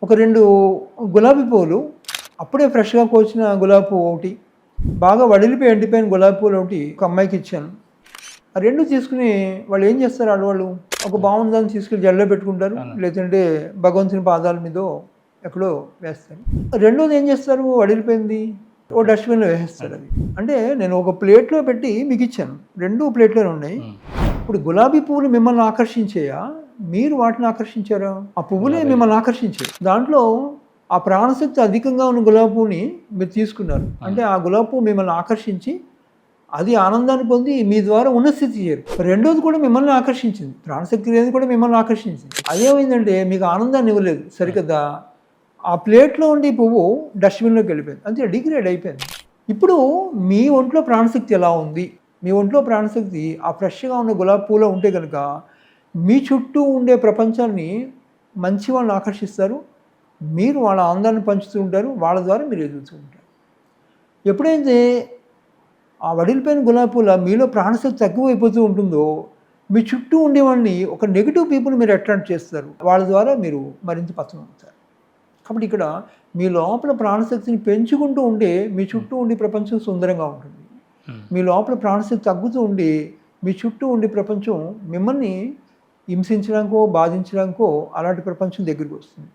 ఒక 2 గులాబీ పువ్వులు అప్పుడే ఫ్రెష్‌గా కోసిన గులాబీ పువ్వు ఒకటి, బాగా వడిలిపోయి ఎండిపోయిన గులాబీ పువ్వులు ఒకటి ఒక అమ్మాయికి ఇచ్చాను. ఆ 2 తీసుకుని వాళ్ళు ఏం చేస్తారు ఆడవాళ్ళు, ఒక బాగుందని తీసుకెళ్ళి జడలో పెట్టుకుంటారు. లేదంటే భగవంతుని పాదాల మీదో ఎక్కడో వేస్తారు. రెండోది ఏం చేస్తారు, వడిలిపోయింది ఓ డస్ట్‌బిన్‌లో వేసేస్తారు అది. అంటే నేను ఒక ప్లేట్‌లో పెట్టి మీకు ఇచ్చాను. 2 ప్లేట్‌లోనే ఉన్నాయి. ఇప్పుడు గులాబీ పువ్వులు మిమ్మల్ని ఆకర్షించాయా? మీరు వాటిని ఆకర్షించారా? ఆ పువ్వులే మిమ్మల్ని ఆకర్షించాయి. దాంట్లో ఆ ప్రాణశక్తి అధికంగా ఉన్న గులాబీ పువ్వుని మీరు తీసుకున్నారు. అంటే ఆ గులాబీ పువ్వు మిమ్మల్ని ఆకర్షించి అది ఆనందాన్ని పొంది మీ ద్వారా ఉన్న స్థితి చేరు. రెండోది కూడా మిమ్మల్ని ఆకర్షించింది. ప్రాణశక్తి లేనిది కూడా మిమ్మల్ని ఆకర్షించింది. అదేమైందంటే మీకు ఆనందాన్ని ఇవ్వలేదు సరికదా. ఆ ప్లేట్‌లో ఉండే పువ్వు డస్ట్‌బిన్‌లోకి వెళ్ళిపోయింది. అంతే, డిగ్రేడ్ అయిపోయింది. ఇప్పుడు మీ ఒంట్లో ప్రాణశక్తి ఎలా ఉంది? మీ ఒంట్లో ప్రాణశక్తి ఆ ఫ్రెష్‌గా ఉన్న గులాబీ పువ్వులో ఉంటే గనుక మీ చుట్టూ ఉండే ప్రపంచాన్ని మంచి వాళ్ళని ఆకర్షిస్తారు. మీరు వాళ్ళ ఆనందాన్ని పంచుతూ ఉంటారు. వాళ్ళ ద్వారా మీరు ఎదుగుతూ ఉంటారు. ఎప్పుడైతే ఆ వడిలిపోయిన గులాబీ పూల మీలో ప్రాణశక్తి తక్కువైపోతూ ఉంటుందో, మీ చుట్టూ ఉండేవాళ్ళని ఒక నెగెటివ్ పీపుల్ మీరు అట్రాక్ట్ చేస్తారు. వాళ్ళ ద్వారా మీరు మరింత పతనం అవుతారు. కాబట్టి ఇక్కడ మీ లోపల ప్రాణశక్తిని పెంచుకుంటూ ఉంటే మీ చుట్టూ ఉండే ప్రపంచం సుందరంగా ఉంటుంది. మీ లోపల ప్రాణశక్తి తగ్గుతూ ఉండి మీ చుట్టూ ఉండే ప్రపంచం మిమ్మల్ని హింసించడానికో, బాధించడానికో అలాంటి ప్రపంచం దగ్గరికి వస్తుంది.